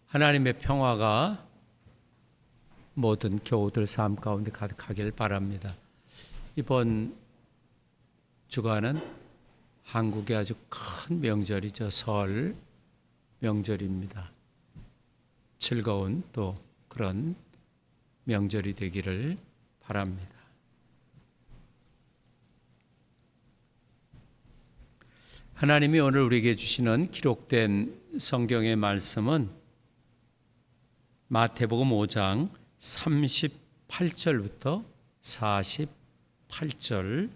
하나님의 평화가 모든 교우들 삶 가운데 가득하길 바랍니다. 이번 주간은 한국의 아주 큰 명절이죠. 설 명절입니다. 즐거운 또 그런 명절이 되기를 바랍니다. 하나님이 오늘 우리에게 주시는 기록된 성경의 말씀은 마태복음 5장 38절부터 48절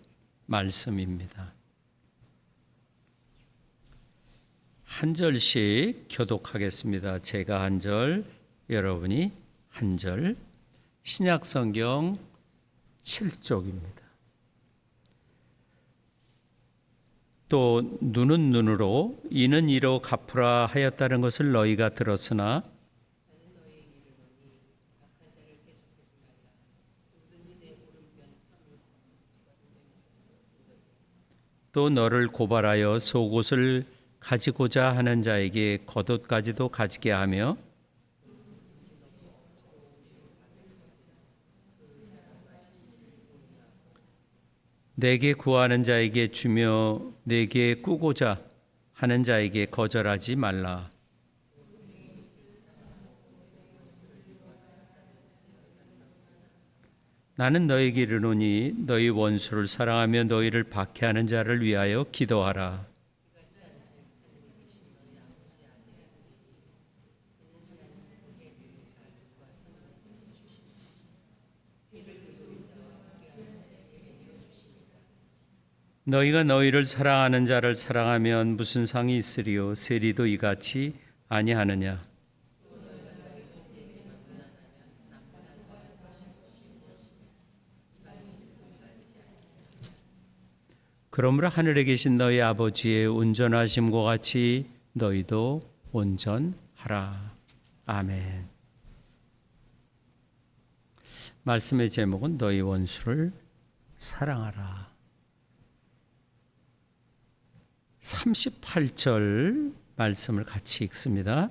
말씀입니다. 한 절씩 교독하겠습니다. 제가 한 절, 여러분이 한 절. 신약성경 7쪽입니다. 또 눈은 눈으로 이는 이로 갚으라 하였다는 것을 너희가 들었으나 또 너를 고발하여 속옷을 가지고자 하는 자에게 겉옷까지도 가지게 하며 내게 구하는 자에게 주며 내게 꾸고자 하는 자에게 거절하지 말라. 나는 너에게 이르노니 너희 원수를 사랑하며 너희를 박해하는 자를 위하여 기도하라. 너희가 너희를 사랑하는 자를 사랑하면 무슨 상이 있으리요? 세리도 이같이 아니하느냐? 그러므로 하늘에 계신 너희 아버지의 온전하심과 같이 너희도 온전하라. 아멘. 말씀의 제목은 너희 원수를 사랑하라. 38절 말씀을 같이 읽습니다.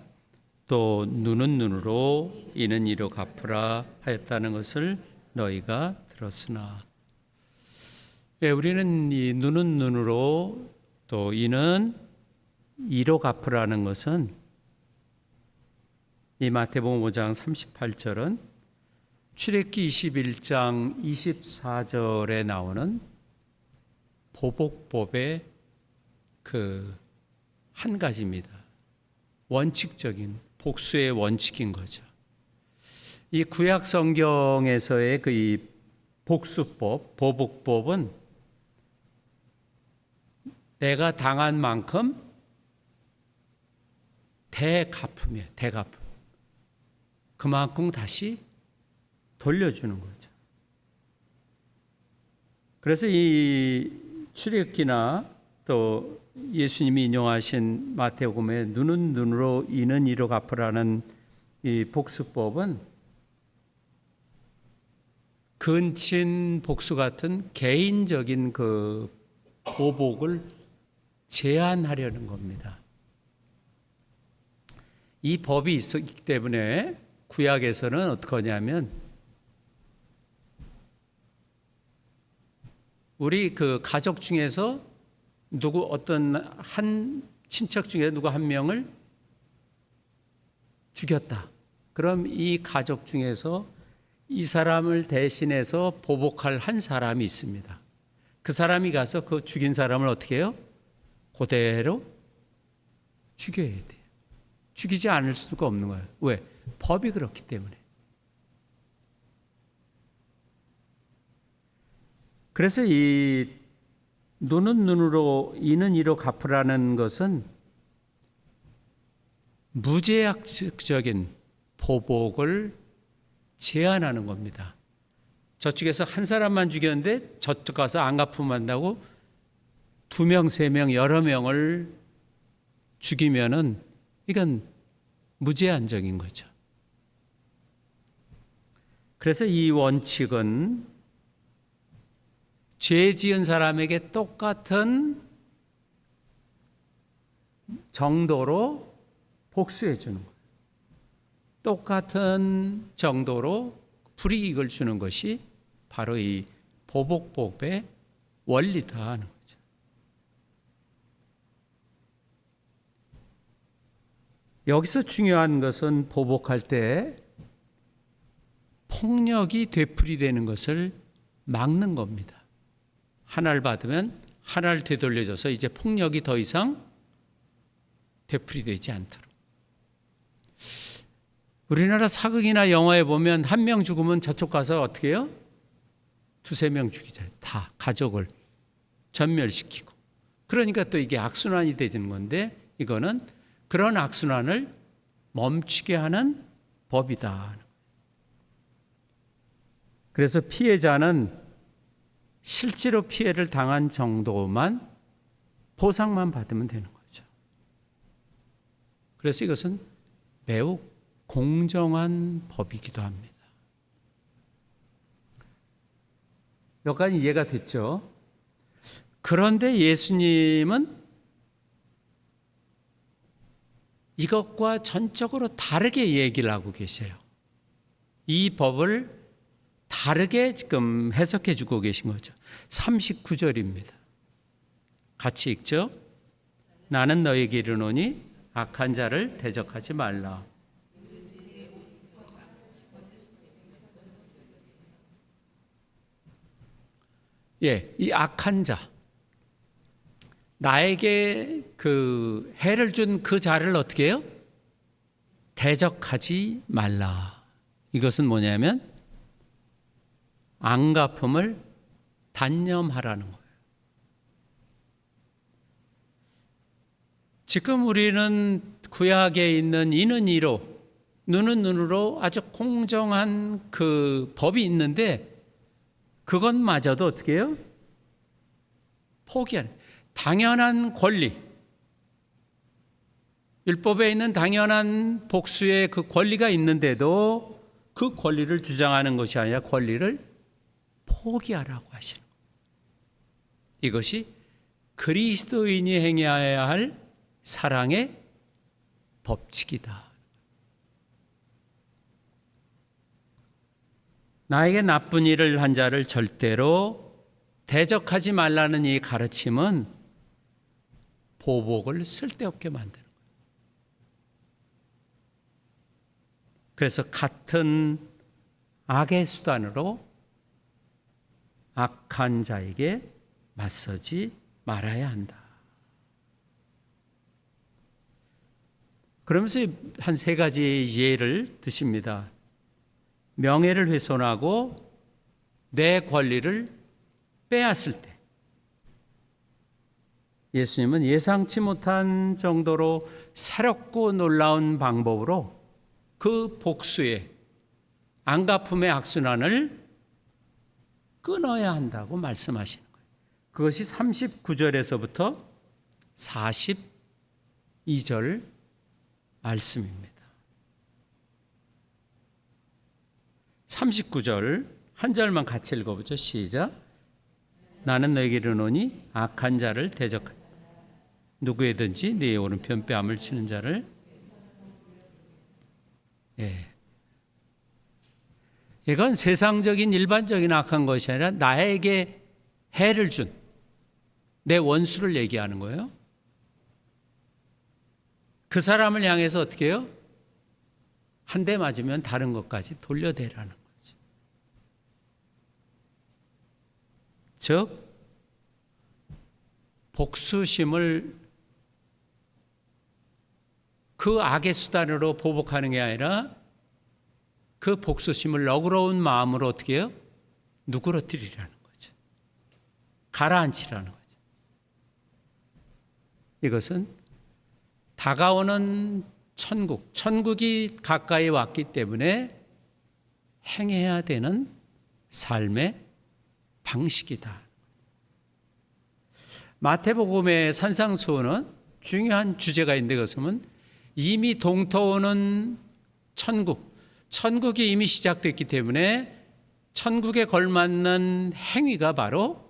또 눈은 눈으로 이는 이로 갚으라 하였다는 것을 너희가 들었으나. 예, 우리는 이 눈은 눈으로 또 이는 이로 갚으라는 것은 이 마태복음 5장 38절은 출애굽기 21장 24절에 나오는 보복법의 그 한 가지입니다. 원칙적인 복수의 원칙인 거죠. 이 구약 성경에서의 그 이 복수법, 보복법은 내가 당한 만큼 대갚음이에요. 대갚음. 그만큼 다시 돌려주는 거죠. 그래서 이 출애굽기나 또 예수님이 인용하신 마태복음의 눈은 눈으로 이는 이로 갚으라는 이 복수법은 근친 복수 같은 개인적인 그 보복을 제한하려는 겁니다. 이 법이 있었기 때문에 구약에서는 어떻게 하냐면 우리 그 가족 중에서 누구 어떤 한 친척 중에 누구 한 명을 죽였다. 그럼 이 가족 중에서 이 사람을 대신해서 보복할 한 사람이 있습니다. 그 사람이 가서 그 죽인 사람을 어떻게 해요? 그대로 죽여야 돼요. 죽이지 않을 수가 없는 거예요. 왜? 법이 그렇기 때문에. 그래서 이 눈은 눈으로 이는 이로 갚으라는 것은 무제약적인 보복을 제한하는 겁니다. 저쪽에서 한 사람만 죽였는데 저쪽 가서 안 갚으면 한다고 2명, 3명, 여러 명을 죽이면은 이건 무제한적인 거죠. 그래서 이 원칙은 죄 지은 사람에게 똑같은 정도로 복수해 주는 거예요. 똑같은 정도로 불이익을 주는 것이 바로 이 보복법의 원리다 하는 거죠. 여기서 중요한 것은 보복할 때 폭력이 되풀이되는 것을 막는 겁니다. 하나를 받으면 하나를 되돌려줘서 이제 폭력이 더 이상 되풀이되지 않도록. 우리나라 사극이나 영화에 보면 한 명 죽으면 저쪽 가서 어떻게 해요? 두세 명 죽이잖아요. 다 가족을 전멸시키고. 그러니까 또 이게 악순환이 되는 건데 이거는 그런 악순환을 멈추게 하는 법이다. 그래서 피해자는 실제로 피해를 당한 정도만 보상만 받으면 되는 거죠. 그래서 이것은 매우 공정한 법이기도 합니다. 여기까지 이해가 됐죠? 그런데 예수님은 이것과 전적으로 다르게 얘기를 하고 계세요. 이 법을 다르게 지금 해석해 주고 계신 거죠. 39절입니다. 같이 읽죠. 나는 너에게 이르노니 악한 자를 대적하지 말라. 예, 이 악한 자, 나에게 그 해를 준 그 자를 어떻게 해요? 대적하지 말라. 이것은 뭐냐면 앙갚음을 단념하라는 거예요. 지금 우리는 구약에 있는 이는 이로, 눈은 눈으로 아주 공정한 그 법이 있는데 그것마저도 어떻게 해요? 포기하는, 당연한 권리, 율법에 있는 당연한 복수의 그 권리가 있는데도 그 권리를 주장하는 것이 아니라 권리를 포기하라고 하시는 거예요. 이것이 그리스도인이 행해야 할 사랑의 법칙이다. 나에게 나쁜 일을 한 자를 절대로 대적하지 말라는 이 가르침은 보복을 쓸데없게 만드는 거예요. 그래서 같은 악의 수단으로 악한 자에게 맞서지 말아야 한다. 그러면서 한 세 가지 예를 드십니다. 명예를 훼손하고 내 권리를 빼앗을 때 예수님은 예상치 못한 정도로 새롭고 놀라운 방법으로 그 복수의 앙갚음의 악순환을 끊어야 한다고 말씀하시는 거예요. 그것이 39절에서부터 42절 말씀입니다. 39절 한 절만 같이 읽어보죠. 시작. 나는 너에게 이르노니 악한 자를 대적하라. 누구에든지 네 오른편 뺨을 치는 자를. 이건 세상적인 일반적인 악한 것이 아니라 나에게 해를 준 내 원수를 얘기하는 거예요. 그 사람을 향해서 어떻게 해요? 한 대 맞으면 다른 것까지 돌려대라는 거죠. 즉 복수심을 그 악의 수단으로 보복하는 게 아니라 그 복수심을 너그러운 마음으로 어떻게 해요? 누그러뜨리라는 거죠. 가라앉히라는 거죠. 이것은 다가오는 천국이 가까이 왔기 때문에 행해야 되는 삶의 방식이다. 마태복음의 산상수훈은 중요한 주제가 있는데 그것은 이미 동토하는 천국이 이미 시작됐기 때문에 천국에 걸맞는 행위가 바로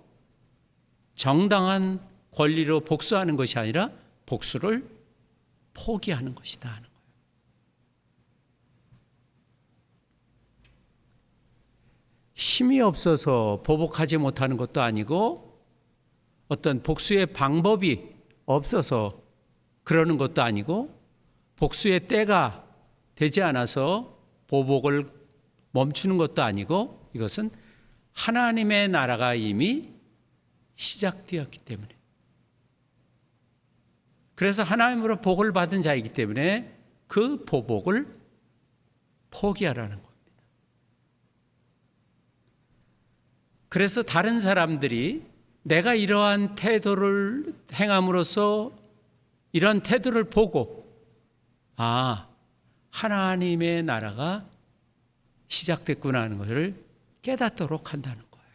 정당한 권리로 복수하는 것이 아니라 복수를 포기하는 것이다 하는 거예요. 힘이 없어서 보복하지 못하는 것도 아니고 어떤 복수의 방법이 없어서 그러는 것도 아니고 복수의 때가 되지 않아서 보복을 멈추는 것도 아니고 이것은 하나님의 나라가 이미 시작되었기 때문에, 그래서 하나님으로 복을 받은 자이기 때문에 그 보복을 포기하라는 겁니다. 그래서 다른 사람들이 내가 이러한 태도를 행함으로써 이런 태도를 보고 하나님의 나라가 시작됐구나 하는 것을 깨닫도록 한다는 거예요.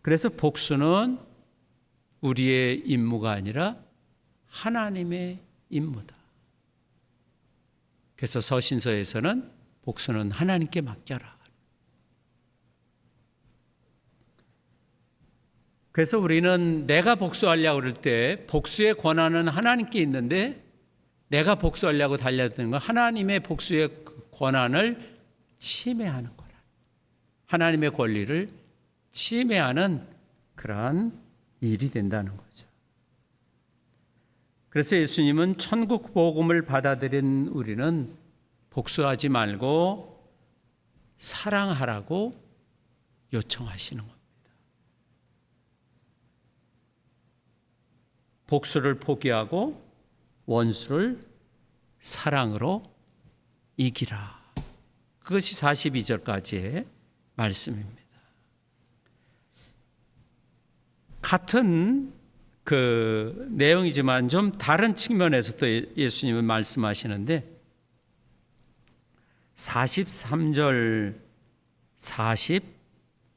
그래서 복수는 우리의 임무가 아니라 하나님의 임무다. 그래서 서신서에서는 복수는 하나님께 맡겨라. 그래서 우리는 내가 복수하려고 그럴 때 복수의 권한은 하나님께 있는데 내가 복수하려고 달려드는 건 하나님의 복수의 권한을 침해하는 거라. 하나님의 권리를 침해하는 그러한 일이 된다는 거죠. 그래서 예수님은 천국 복음을 받아들인 우리는 복수하지 말고 사랑하라고 요청하시는 겁니다. 복수를 포기하고 원수를 사랑으로 이기라. 그것이 42절까지의 말씀입니다. 같은 그 내용이지만 좀 다른 측면에서 또 예수님은 말씀하시는데 43절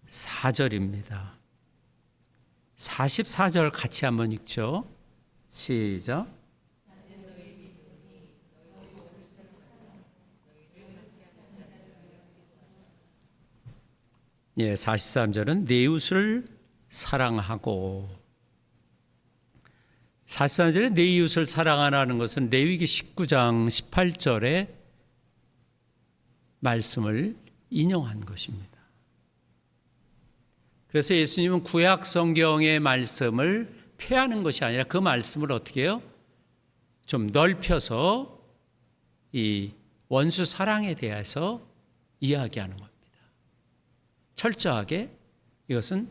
44절입니다. 44절 같이 한번 읽죠. 시작. 예, 43절은 내 이웃을 사랑하고, 43절에 내 이웃을 사랑하라는 것은 레위기 19장 18절의 말씀을 인용한 것입니다. 그래서 예수님은 구약 성경의 말씀을 폐하는 것이 아니라 그 말씀을 어떻게 해요? 좀 넓혀서 이 원수 사랑에 대해서 이야기하는 겁니다. 철저하게 이것은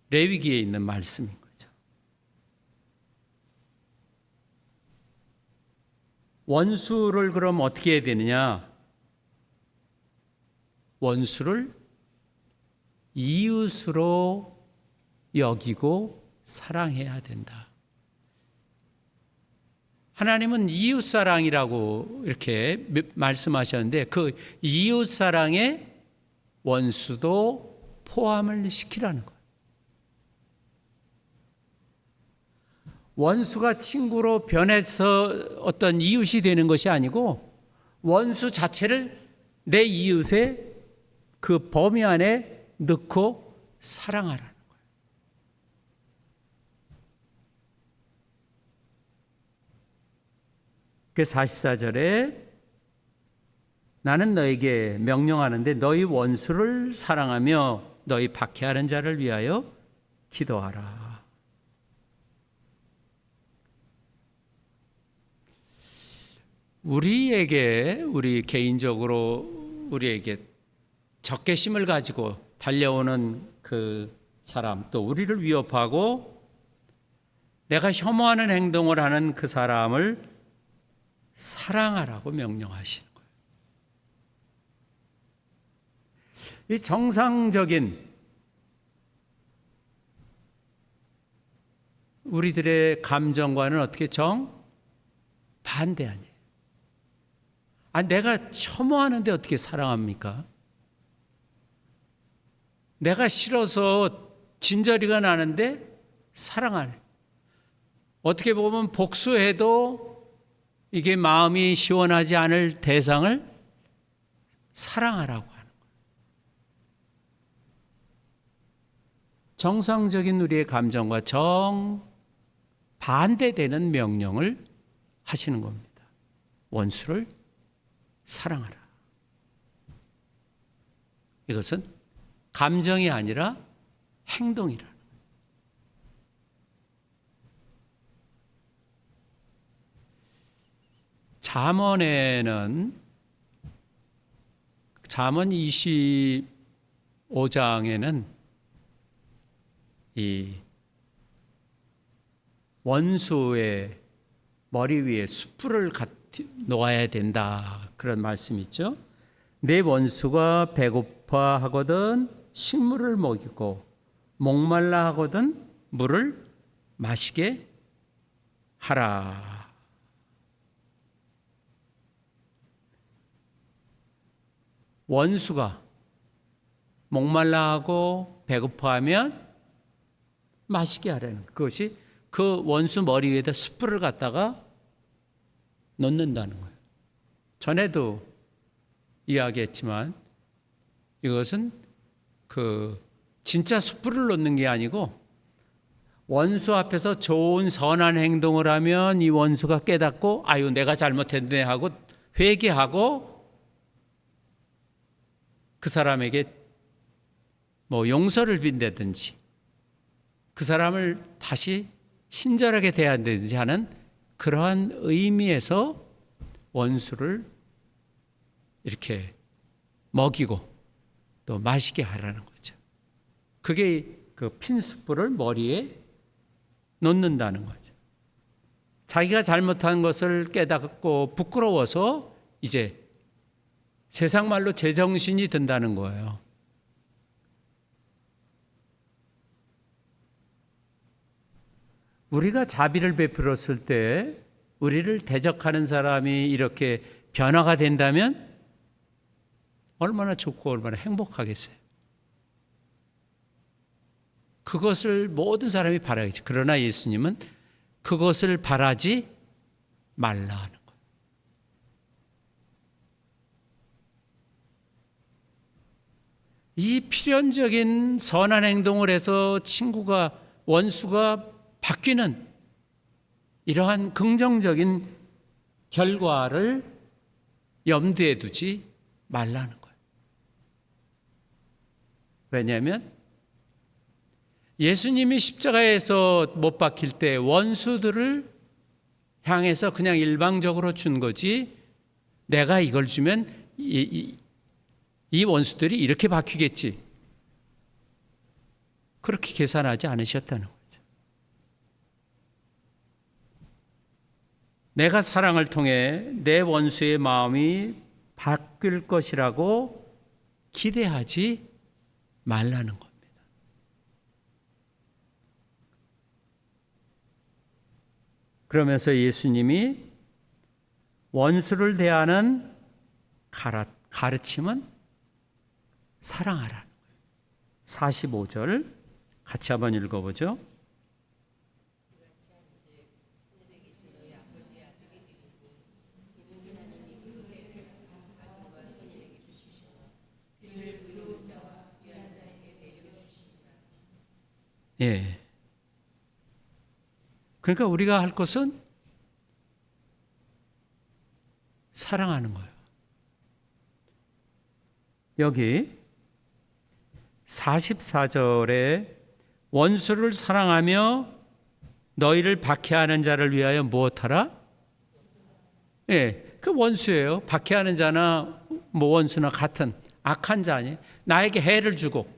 레위기에 있는 말씀인 거죠. 원수를 그럼 어떻게 해야 되느냐? 원수를 이웃으로 여기고 사랑해야 된다. 하나님은 이웃사랑이라고 이렇게 말씀하셨는데 그 이웃사랑에 원수도 포함을 시키라는 거예요. 원수가 친구로 변해서 어떤 이웃이 되는 것이 아니고 원수 자체를 내 이웃의 그 범위 안에 넣고 사랑하라는 거예요. 그 44절에 나는 너에게 명령하는데 너희 원수를 사랑하며 너희 박해하는 자를 위하여 기도하라. 우리 개인적으로 우리에게 적개심을 가지고 달려오는 그 사람, 또 우리를 위협하고 내가 혐오하는 행동을 하는 그 사람을 사랑하라고 명령하시는 거예요. 이 정상적인 우리들의 감정과는 어떻게 정반대 아니에요. 내가 혐오하는데 어떻게 사랑합니까? 내가 싫어서 진저리가 나는데 사랑하네. 어떻게 보면 복수해도 이게 마음이 시원하지 않을 대상을 사랑하라고 하는 거예요. 정상적인 우리의 감정과 정반대되는 명령을 하시는 겁니다. 원수를 사랑하라. 이것은 감정이 아니라 행동이라. 잠언에는 잠언 25장에는 이 원수의 머리 위에 숯불을 놓아야 된다, 그런 말씀이 있죠. 내 원수가 배고파하거든 식물을 먹이고 목말라 하거든 물을 마시게 하라. 원수가 목말라 하고 배고파하면 마시게 하라는, 그것이 그 원수 머리 위에다 숯불을 갖다가 놓는다는 거예요. 전에도 이야기했지만 이것은 진짜 숯불을 놓는 게 아니고, 원수 앞에서 좋은 선한 행동을 하면 이 원수가 깨닫고 아유 내가 잘못했네 하고 회개하고 그 사람에게 용서를 빈다든지 그 사람을 다시 친절하게 대한다든지 하는 그러한 의미에서 원수를 이렇게 먹이고 또 마시게 하라는 거죠. 그게 그 핀숯불을 머리에 놓는다는 거죠. 자기가 잘못한 것을 깨닫고 부끄러워서 이제 세상 말로 제정신이 든다는 거예요. 우리가 자비를 베풀었을 때 우리를 대적하는 사람이 이렇게 변화가 된다면 얼마나 좋고 얼마나 행복하겠어요. 그것을 모든 사람이 바라겠죠. 그러나 예수님은 그것을 바라지 말라 하는 거예요. 이 필연적인 선한 행동을 해서 원수가 바뀌는 이러한 긍정적인 결과를 염두에 두지 말라는 거예요. 왜냐하면 예수님이 십자가에서 못 박힐 때 원수들을 향해서 그냥 일방적으로 준 거지, 내가 이걸 주면 이 원수들이 이렇게 바뀌겠지, 그렇게 계산하지 않으셨다는 거죠. 내가 사랑을 통해 내 원수의 마음이 바뀔 것이라고 기대하지 말라는 겁니다. 그러면서 예수님이 원수를 대하는 가르침은 사랑하라는 거예요. 45절 같이 한번 읽어보죠. 예. 그러니까 우리가 할 것은 사랑하는 거예요. 여기 44절에 원수를 사랑하며 너희를 박해하는 자를 위하여 무엇하라? 예, 그 원수예요. 박해하는 자나 원수나 같은 악한 자 아니에요. 나에게 해를 주고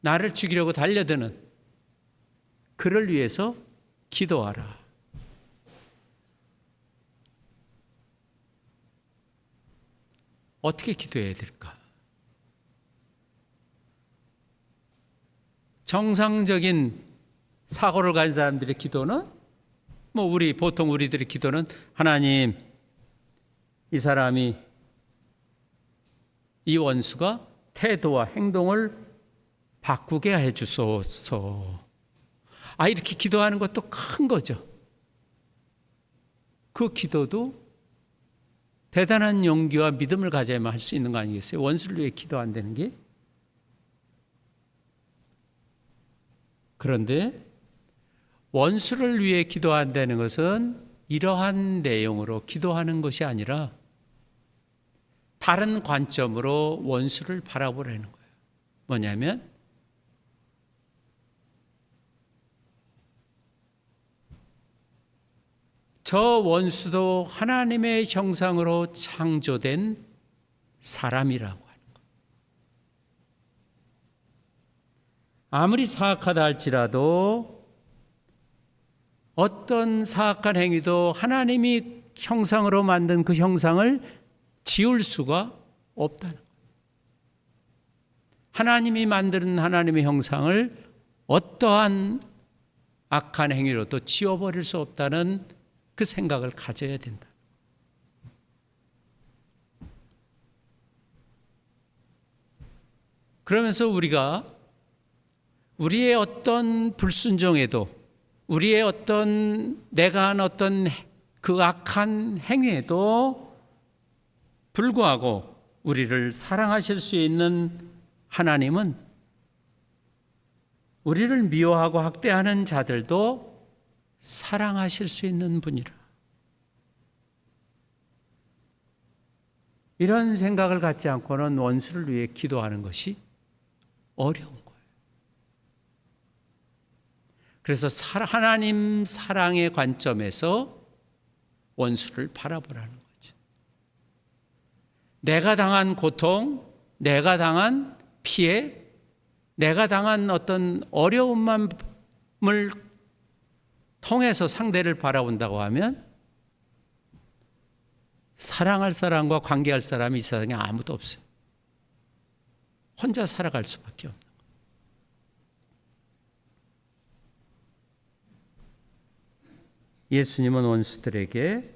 나를 죽이려고 달려드는 그를 위해서 기도하라. 어떻게 기도해야 될까? 정상적인 사고를 가진 사람들의 기도는 보통 우리들의 기도는 하나님, 이 원수가 태도와 행동을 바꾸게 해 주소서. 이렇게 기도하는 것도 큰 거죠. 그 기도도 대단한 용기와 믿음을 가져야만 할 수 있는 거 아니겠어요? 원수를 위해 기도 안 되는 게. 그런데 원수를 위해 기도한다는 것은 이러한 내용으로 기도하는 것이 아니라 다른 관점으로 원수를 바라보라는 거예요. 뭐냐면 저 원수도 하나님의 형상으로 창조된 사람이라고 하는 거예요. 아무리 사악하다 할지라도 어떤 사악한 행위도 하나님이 형상으로 만든 그 형상을 지울 수가 없다는 거예요. 하나님이 만드는 하나님의 형상을 어떠한 악한 행위로도 지워버릴 수 없다는 그 생각을 가져야 된다. 그러면서 우리가 우리의 어떤 불순종에도, 우리의 어떤 내가 한 어떤 그 악한 행위에도 불구하고 우리를 사랑하실 수 있는 하나님은 우리를 미워하고 학대하는 자들도 사랑하실 수 있는 분이라. 이런 생각을 갖지 않고는 원수를 위해 기도하는 것이 어려운 거예요. 그래서 하나님 사랑의 관점에서 원수를 바라보라는 거죠. 내가 당한 고통, 내가 당한 피해, 내가 당한 어떤 어려움을 통해서 상대를 바라본다고 하면 사랑할 사람과 관계할 사람이 이 세상에 아무도 없어요. 혼자 살아갈 수밖에 없는 거예요. 예수님은 원수들에게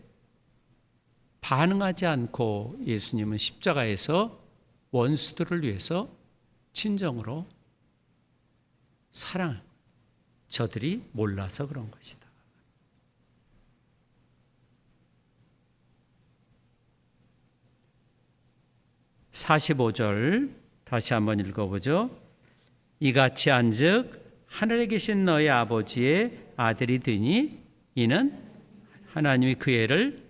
반응하지 않고 예수님은 십자가에서 원수들을 위해서 진정으로 사랑합니다. 저들이 몰라서 그런 것이다. (45절) 다시 한번 읽어보죠. 이같이 한즉 하늘에 계신 너희 아버지의 아들이 되니 이는 하나님이 그 애를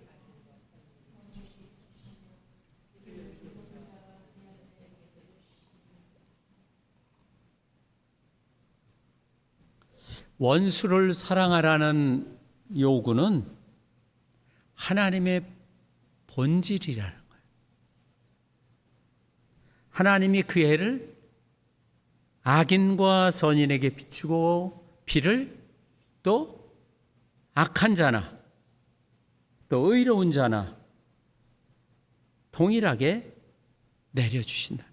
원수를 사랑하라는 요구는 하나님의 본질이라는 거예요. 하나님이 그 애를 악인과 선인에게 비추고 비를 또 악한 자나 또 의로운 자나 동일하게 내려주신다.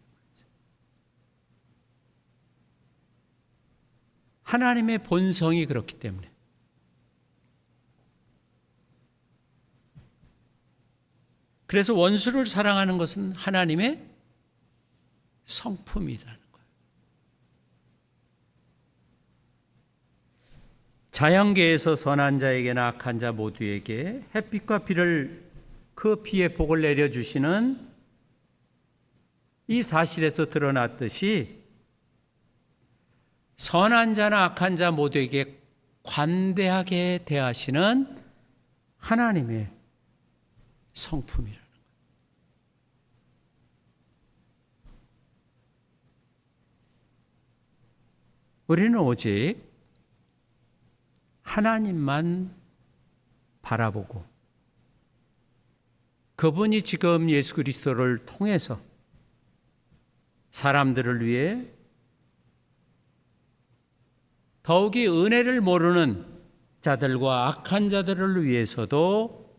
하나님의 본성이 그렇기 때문에 그래서 원수를 사랑하는 것은 하나님의 성품이라는 거예요. 자연계에서 선한 자에게나 악한 자 모두에게 햇빛과 비를 그 비의 복을 내려주시는 이 사실에서 드러났듯이 선한 자나 악한 자 모두에게 관대하게 대하시는 하나님의 성품이라는 거예요. 우리는 오직 하나님만 바라보고 그분이 지금 예수 그리스도를 통해서 사람들을 위해 더욱이 은혜를 모르는 자들과 악한 자들을 위해서도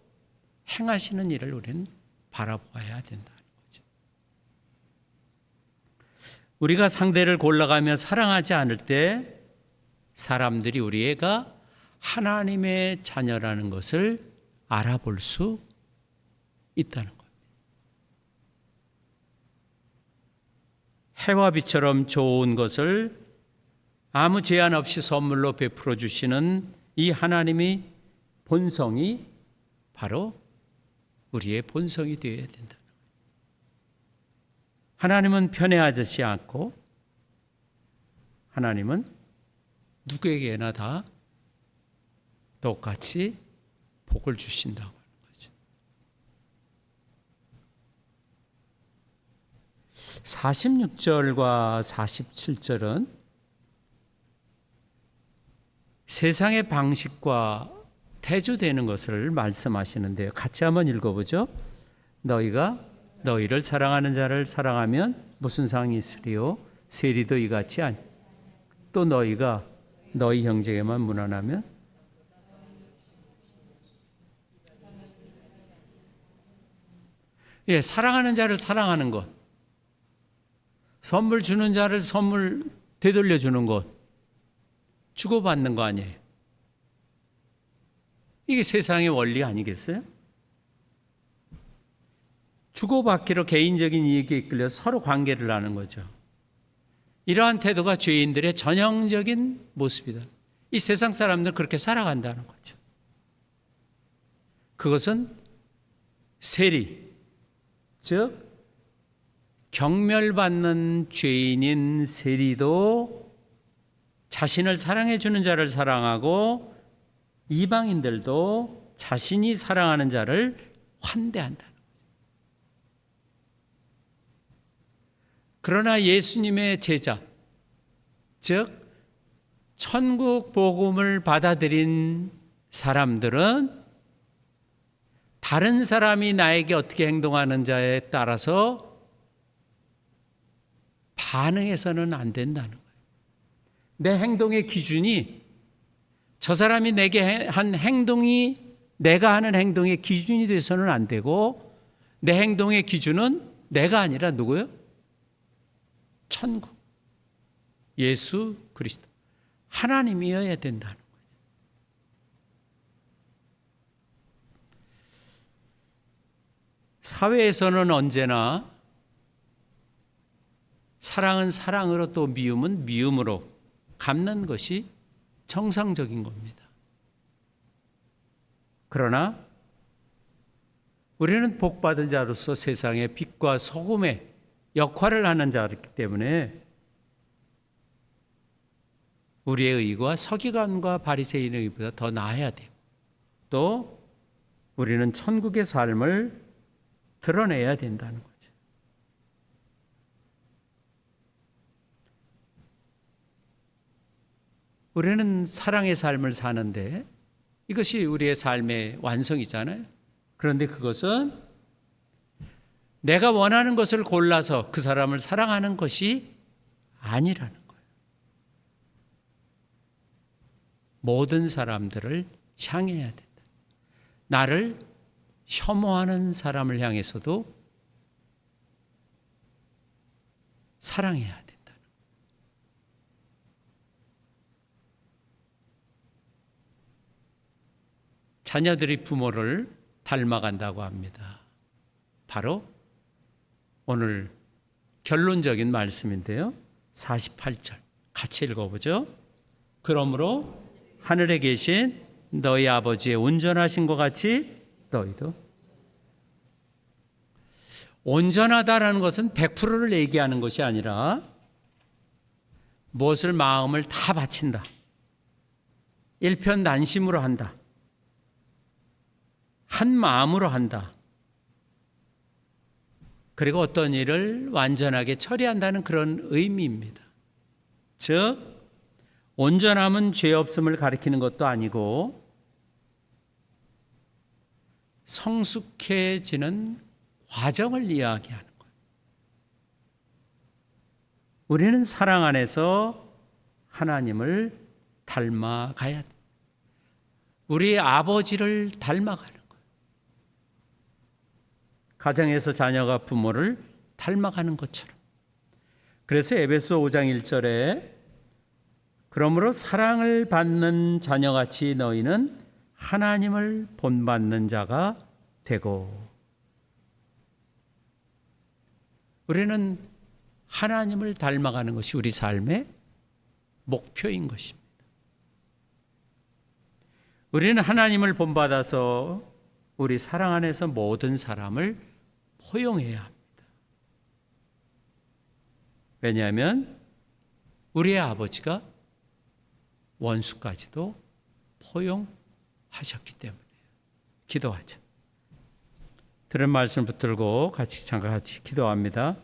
행하시는 일을 우리는 바라보아야 된다는 거죠. 우리가 상대를 골라가며 사랑하지 않을 때 사람들이 우리가 하나님의 자녀라는 것을 알아볼 수 있다는 겁니다. 해와 빛처럼 좋은 것을 아무 제한 없이 선물로 베풀어 주시는 이 하나님의 본성이 바로 우리의 본성이 되어야 된다. 하나님은 편애하지 않고 하나님은 누구에게나 다 똑같이 복을 주신다고 하는 거죠. 46절과 47절은 세상의 방식과 태주되는 것을 말씀하시는데요. 같이 한번 읽어보죠. 너희가 너희를 사랑하는 자를 사랑하면 무슨 상이 있으리요? 세리도 이같이 아니. 또 너희가 너희 형제에게만 무난하면 사랑하는 자를 사랑하는 것, 선물 주는 자를 선물 되돌려 주는 것, 주고받는 거 아니에요? 이게 세상의 원리 아니겠어요? 주고받기로 개인적인 이익에 이끌려 서로 관계를 하는 거죠. 이러한 태도가 죄인들의 전형적인 모습이다. 이 세상 사람들은 그렇게 살아간다는 거죠. 그것은 세리, 즉 경멸받는 죄인인 세리도 자신을 사랑해 주는 자를 사랑하고 이방인들도 자신이 사랑하는 자를 환대한다는 거죠. 그러나 예수님의 제자, 즉 천국 복음을 받아들인 사람들은 다른 사람이 나에게 어떻게 행동하는 자에 따라서 반응해서는 안 된다는 거예요. 내 행동의 기준이 저 사람이 내게 한 행동이 내가 하는 행동의 기준이 돼서는 안 되고, 내 행동의 기준은 내가 아니라 누구요? 천국, 예수 그리스도, 하나님이어야 된다는 거죠. 사회에서는 언제나 사랑은 사랑으로 또 미움은 미움으로 갚는 것이 정상적인 겁니다. 그러나 우리는 복받은 자로서 세상의 빛과 소금의 역할을 하는 자이기 때문에 우리의 의가 서기관과 바리새인의 의보다 더 나아야 돼요. 또 우리는 천국의 삶을 드러내야 된다는 거죠. 우리는 사랑의 삶을 사는데 이것이 우리의 삶의 완성이잖아요. 그런데 그것은 내가 원하는 것을 골라서 그 사람을 사랑하는 것이 아니라는 거예요. 모든 사람들을 향해야 된다. 나를 혐오하는 사람을 향해서도 사랑해야 된다. 자녀들이 부모를 닮아간다고 합니다. 바로 오늘 결론적인 말씀인데요. 48절 같이 읽어보죠. 그러므로 하늘에 계신 너희 아버지의 온전하신 것 같이 너희도. 온전하다라는 것은 100%를 얘기하는 것이 아니라 무엇을 마음을 다 바친다, 일편단심으로 한다, 한 마음으로 한다, 그리고 어떤 일을 완전하게 처리한다는 그런 의미입니다. 즉 온전함은 죄 없음을 가리키는 것도 아니고 성숙해지는 과정을 이야기하는 거예요. 우리는 사랑 안에서 하나님을 닮아가야 돼. 우리의 아버지를 닮아가는 거예요. 가정에서 자녀가 부모를 닮아가는 것처럼. 그래서 에베소 5장 1절에 그러므로 사랑을 받는 자녀같이 너희는 하나님을 본받는 자가 되고. 우리는 하나님을 닮아가는 것이 우리 삶의 목표인 것입니다. 우리는 하나님을 본받아서 우리 사랑 안에서 모든 사람을 포용해야 합니다. 왜냐하면 우리의 아버지가 원수까지도 포용하셨기 때문이에요. 기도하죠. 들은 말씀 붙들고 잠깐 같이 기도합니다.